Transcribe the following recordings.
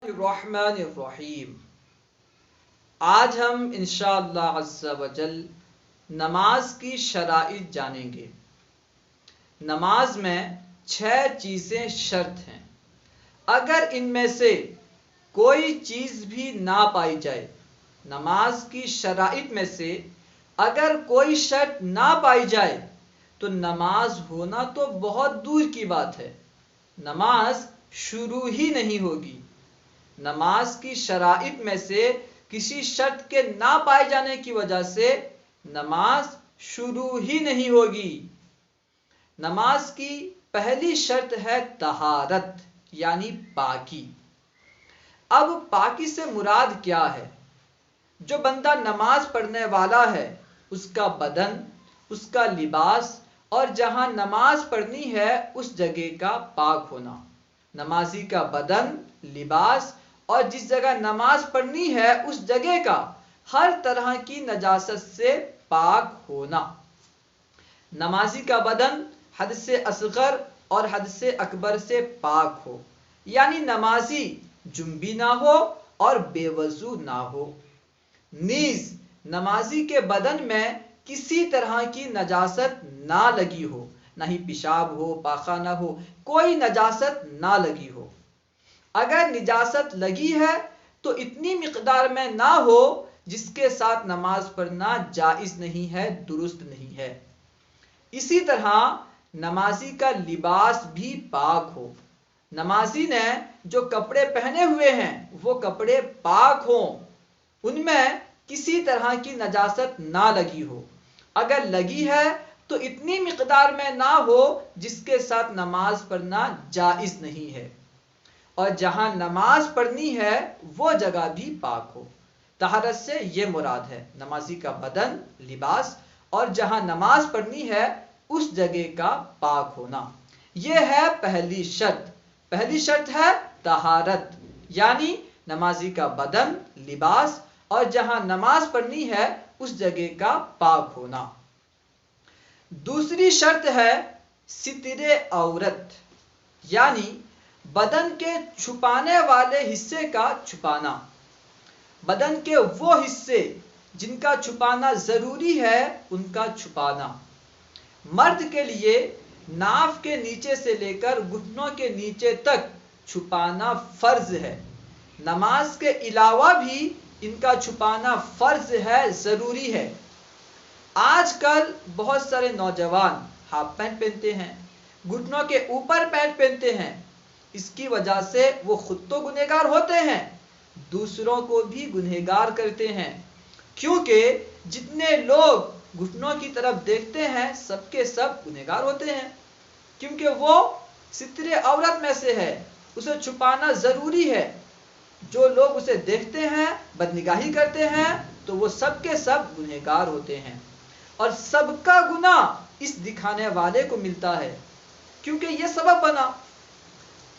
الرحمن الرحیم۔ آج ہم انشاءاللہ عز و جل نماز کی شرائط جانیں گے۔ نماز میں 6 چیزیں شرط ہیں۔ اگر ان میں سے کوئی چیز بھی نہ پائی جائے، نماز کی شرائط میں سے اگر کوئی شرط نہ پائی جائے تو نماز ہونا تو بہت دور کی بات ہے، نماز شروع ہی نہیں ہوگی۔ نماز کی شرائط میں سے کسی شرط کے نہ پائے جانے کی وجہ سے نماز شروع ہی نہیں ہوگی۔ نماز کی پہلی شرط ہے طہارت، یعنی پاکی۔ اب پاکی سے مراد کیا ہے؟ جو بندہ نماز پڑھنے والا ہے اس کا بدن، اس کا لباس اور جہاں نماز پڑھنی ہے اس جگہ کا پاک ہونا۔ نمازی کا بدن، لباس اور جس جگہ نماز پڑھنی ہے اس جگہ کا ہر طرح کی نجاست سے پاک ہونا۔ نمازی کا بدن حدث اصغر اور حدث اکبر سے پاک ہو، یعنی نمازی جنبی نہ ہو اور بے وضو نہ ہو۔ نیز نمازی کے بدن میں کسی طرح کی نجاست نہ لگی ہو، نہ ہی پیشاب ہو، پاخانہ ہو، کوئی نجاست نہ لگی ہو۔ اگر نجاست لگی ہے تو اتنی مقدار میں نہ ہو جس کے ساتھ نماز پڑھنا جائز نہیں ہے، درست نہیں ہے۔ اسی طرح نمازی کا لباس بھی پاک ہو۔ نمازی نے جو کپڑے پہنے ہوئے ہیں وہ کپڑے پاک ہوں، ان میں کسی طرح کی نجاست نہ لگی ہو۔ اگر لگی ہے تو اتنی مقدار میں نہ ہو جس کے ساتھ نماز پڑھنا جائز نہیں ہے۔ اور جہاں نماز پڑھنی ہے وہ جگہ بھی پاک ہو۔ طہارت سے یہ مراد ہے نمازی کا بدن، لباس اور جہاں نماز پڑھنی ہے اس جگہ کا پاک ہونا۔ یہ ہے پہلی شرط۔ پہلی شرط ہے طہارت، یعنی نمازی کا بدن، لباس اور جہاں نماز پڑھنی ہے اس جگہ کا پاک ہونا۔ دوسری شرط ہے ستر عورت، یعنی بدن کے چھپانے والے حصے کا چھپانا۔ بدن کے وہ حصے جن کا چھپانا ضروری ہے ان کا چھپانا۔ مرد کے لیے ناف کے نیچے سے لے کر گھٹنوں کے نیچے تک چھپانا فرض ہے۔ نماز کے علاوہ بھی ان کا چھپانا فرض ہے، ضروری ہے۔ آج کل بہت سارے نوجوان ہاف پینٹ پہنتے ہیں، گھٹنوں کے اوپر پینٹ پہنتے ہیں۔ اس کی وجہ سے وہ خود تو گنہگار ہوتے ہیں، دوسروں کو بھی گنہگار کرتے ہیں، کیونکہ جتنے لوگ گھٹنوں کی طرف دیکھتے ہیں سب کے سب گنہگار ہوتے ہیں، کیونکہ وہ ستر عورت میں سے ہے، اسے چھپانا ضروری ہے۔ جو لوگ اسے دیکھتے ہیں، بدنگاہی کرتے ہیں تو وہ سب کے سب گنہگار ہوتے ہیں، اور سب کا گناہ اس دکھانے والے کو ملتا ہے، کیونکہ یہ سبب بنا۔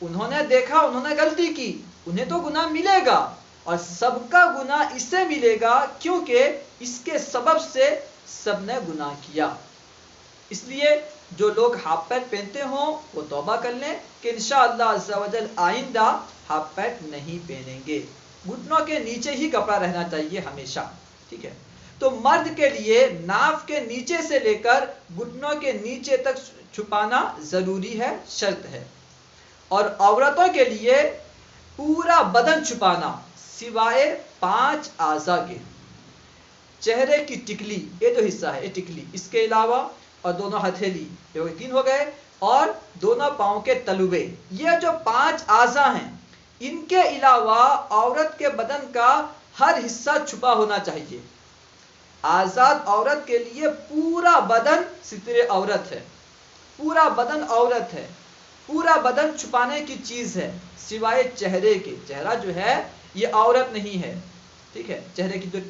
انہوں نے دیکھا، انہوں نے غلطی کی، انہیں تو گناہ ملے گا، اور سب کا گناہ اس سے ملے گا کیونکہ اس کے سبب سے سب نے گناہ کیا۔ اس لیے جو لوگ ہاف پینٹ پہنتے ہوں وہ توبہ کر لیں کہ انشاءاللہ عز و جل آئندہ ہاف پینٹ نہیں پہنیں گے، گھٹنوں کے نیچے ہی کپڑا رہنا چاہیے ہمیشہ، ٹھیک ہے۔ تو مرد کے لیے ناف کے نیچے سے لے کر گھٹنوں کے نیچے تک چھپانا ضروری ہے، شرط ہے۔ اور عورتوں کے لیے پورا بدن چھپانا سوائے 5 اعضاء کے۔ چہرے کی ٹکلی، یہ جو حصہ ہے یہ ٹکلی، اس کے علاوہ اور دونوں ہتھیلی، یہ 3 ہو گئے، اور دونوں پاؤں کے تلوے، یہ جو 5 اعضاء ہیں ان کے علاوہ عورت کے بدن کا ہر حصہ چھپا ہونا چاہیے۔ آزاد عورت کے لیے پورا بدن ستر عورت ہے، پورا بدن عورت ہے، پورا بدن چھپانے کی چیز ہے سوائے چہرے کے۔ چہرہ جو ہے یہ عورت نہیں ہے، ٹھیک ہے۔ چہرے کی جو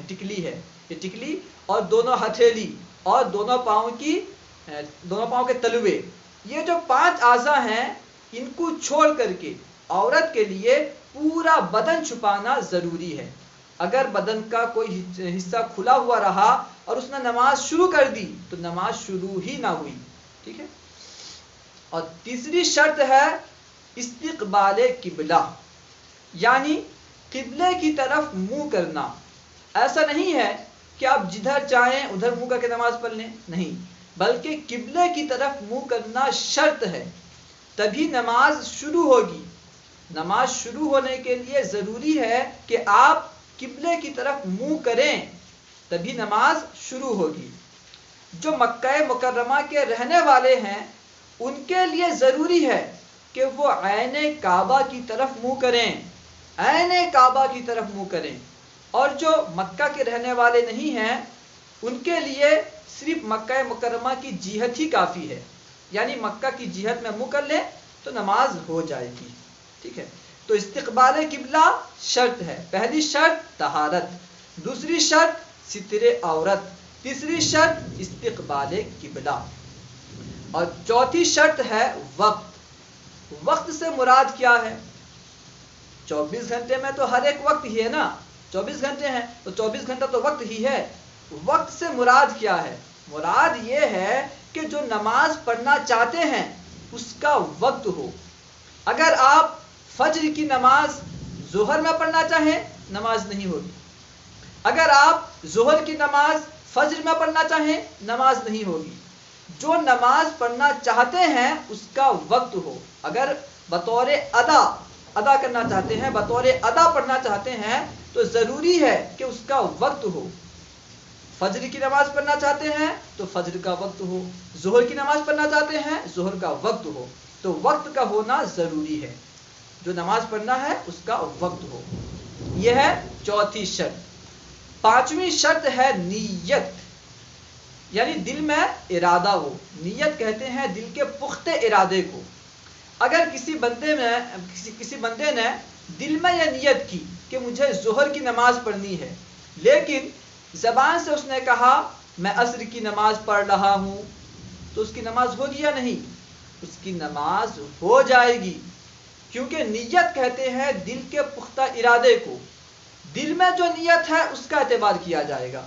ٹکلی ہے یہ ٹکلی، اور دونوں ہتھیلی اور دونوں پاؤں کے تلوے، یہ جو 5 اعضاء ہیں ان کو چھوڑ کر کے عورت کے لیے پورا بدن چھپانا ضروری ہے۔ اگر بدن کا کوئی حصہ کھلا ہوا رہا اور اس نے نماز شروع کر دی تو نماز شروع ہی نہ ہوئی، ٹھیک ہے۔ اور تیسری شرط ہے استقبال قبلہ، یعنی قبلے کی طرف منہ کرنا. ایسا نہیں ہے کہ آپ جدھر چاہیں ادھر منہ کر کے نماز پڑھ لیں، نہیں، بلکہ قبلے کی طرف منہ کرنا شرط ہے، تبھی نماز شروع ہوگی. نماز شروع ہونے کے لیے ضروری ہے کہ آپ قبلے کی طرف منہ کریں، تبھی نماز شروع ہوگی. جو مکہ مکرمہ کے رہنے والے ہیں ان کے لیے ضروری ہے کہ وہ عین کعبہ کی طرف منہ کریں، عین کعبہ کی طرف منہ کریں. اور جو مکہ کے رہنے والے نہیں ہیں ان کے لیے صرف مکہ مکرمہ کی جہت ہی کافی ہے، یعنی مکہ کی جہت میں منہ کر لیں تو نماز ہو جائے گی. ٹھیک ہے، تو استقبال قبلہ شرط ہے. پہلی شرط طہارت، دوسری شرط ستر عورت، تیسری شرط استقبال قبلہ، اور چوتھی شرط ہے وقت. وقت سے مراد کیا ہے؟ 24 گھنٹے میں تو ہر ایک وقت ہی ہے نا، 24 گھنٹے ہیں تو 24 گھنٹہ تو وقت ہی ہے. وقت سے مراد کیا ہے؟ مراد یہ ہے کہ جو نماز پڑھنا چاہتے ہیں اس کا وقت ہو. اگر آپ فجر کی نماز ظہر میں پڑھنا چاہیں نماز نہیں ہوگی. اگر آپ ظہر کی نماز فجر میں پڑھنا چاہیں نماز نہیں ہوگی. جو نماز پڑھنا چاہتے ہیں اس کا وقت ہو. اگر بطور ادا کرنا چاہتے ہیں، بطور ادا پڑھنا چاہتے ہیں تو ضروری ہے کہ اس کا وقت ہو. فجر کی نماز پڑھنا چاہتے ہیں تو فجر کا وقت ہو، ظہر کی نماز پڑھنا چاہتے ہیں ظہر کا وقت ہو. تو وقت کا ہونا ضروری ہے، جو نماز پڑھنا ہے اس کا وقت ہو. یہ ہے چوتھی شرط. پانچویں شرط ہے نیت، یعنی دل میں ارادہ ہو. نیت کہتے ہیں دل کے پختہ ارادے کو. اگر کسی بندے نے دل میں یہ نیت کی کہ مجھے ظہر کی نماز پڑھنی ہے، لیکن زبان سے اس نے کہا میں عصر کی نماز پڑھ رہا ہوں، تو اس کی نماز ہوگی یا نہیں؟ اس کی نماز ہو جائے گی، کیونکہ نیت کہتے ہیں دل کے پختہ ارادے کو. دل میں جو نیت ہے اس کا اعتبار کیا جائے گا،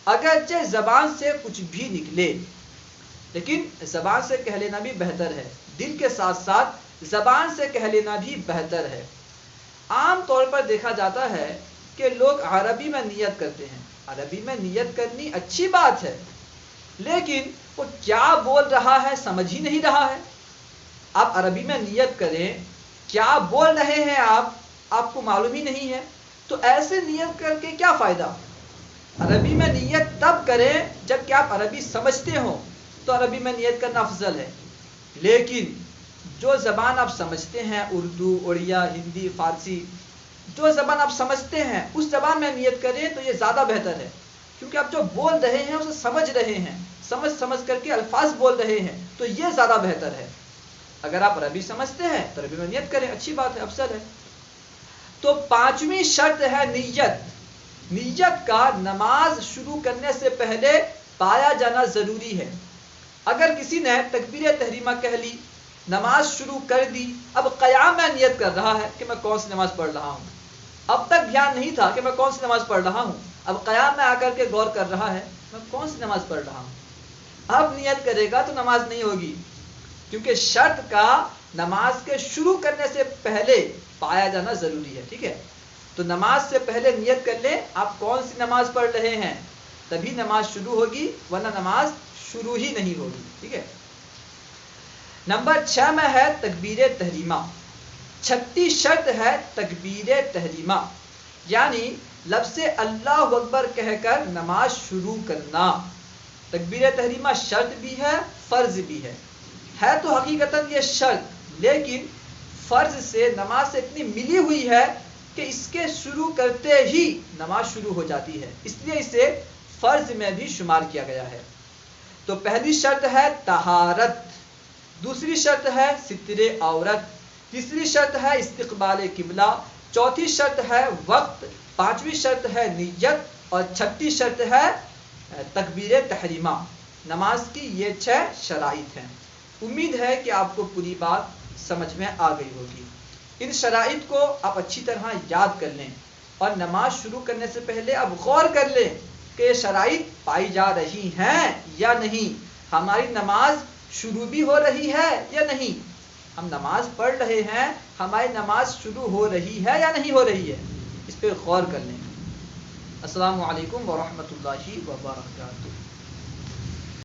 اگرچہ زبان سے کچھ بھی نکلے، لیکن زبان سے کہہ لینا بھی بہتر ہے، دل کے ساتھ ساتھ زبان سے کہہ لینا بھی بہتر ہے. عام طور پر دیکھا جاتا ہے کہ لوگ عربی میں نیت کرتے ہیں. عربی میں نیت کرنی اچھی بات ہے، لیکن وہ کیا بول رہا ہے سمجھ ہی نہیں رہا ہے. آپ عربی میں نیت کریں، کیا بول رہے ہیں آپ کو معلوم ہی نہیں ہے، تو ایسے نیت کر کے کیا فائدہ؟ عربی میں نیت تب کریں جب کہ آپ عربی سمجھتے ہوں، تو عربی میں نیت کرنا افضل ہے. لیکن جو زبان آپ سمجھتے ہیں، اردو، اڑیا، ہندی، فارسی، جو زبان آپ سمجھتے ہیں اس زبان میں نیت کریں تو یہ زیادہ بہتر ہے، کیونکہ آپ جو بول رہے ہیں اسے سمجھ رہے ہیں، سمجھ کر کے الفاظ بول رہے ہیں، تو یہ زیادہ بہتر ہے. اگر آپ عربی سمجھتے ہیں تو عربی میں نیت کریں، اچھی بات ہے، افضل ہے. تو پانچویں شرط ہے نیت. نیت کا نماز شروع کرنے سے پہلے پایا جانا ضروری ہے. اگر کسی نے تکبیر تحریمہ کہہ لی، نماز شروع کر دی، اب قیام میں نیت کر رہا ہے کہ میں کون سی نماز پڑھ رہا ہوں، اب تک دھیان نہیں تھا کہ میں کون سی نماز پڑھ رہا ہوں، اب قیام میں آ کر کے غور کر رہا ہے میں کون سی نماز پڑھ رہا ہوں، اب نیت کرے گا تو نماز نہیں ہوگی، کیونکہ شرط کا نماز کے شروع کرنے سے پہلے پایا جانا ضروری ہے. ٹھیک ہے، تو نماز سے پہلے نیت کر لیں آپ کون سی نماز پڑھ رہے ہیں، تبھی نماز شروع ہوگی، ورنہ نماز شروع ہی نہیں ہوگی. ٹھیک ہے. نمبر 6 میں ہے تکبیر تحریمہ. چھٹی شرط ہے تکبیر تحریمہ، یعنی لفظ اللہ اکبر کہہ کر نماز شروع کرنا. تکبیر تحریمہ شرط بھی ہے، فرض بھی ہے تو حقیقتاً یہ شرط، لیکن فرض سے نماز سے اتنی ملی ہوئی ہے کہ اس کے شروع کرتے ہی نماز شروع ہو جاتی ہے، اس لیے اسے فرض میں بھی شمار کیا گیا ہے. تو پہلی شرط ہے طہارت، دوسری شرط ہے ستر عورت، تیسری شرط ہے استقبال قبلہ، چوتھی شرط ہے وقت، پانچویں شرط ہے نیت، اور چھٹی شرط ہے تکبیر تحریمہ. نماز کی یہ 6 شرائط ہیں. امید ہے کہ آپ کو پوری بات سمجھ میں آ گئی ہوگی. ان شرائط کو آپ اچھی طرح یاد کر لیں اور نماز شروع کرنے سے پہلے آپ غور کر لیں کہ یہ شرائط پائی جا رہی ہیں یا نہیں، ہماری نماز شروع بھی ہو رہی ہے یا نہیں، ہم نماز پڑھ رہے ہیں، ہماری نماز شروع ہو رہی ہے یا نہیں ہو رہی ہے، اس پہ غور کر لیں۔ السلام علیکم ورحمۃ اللہ وبرکاتہ۔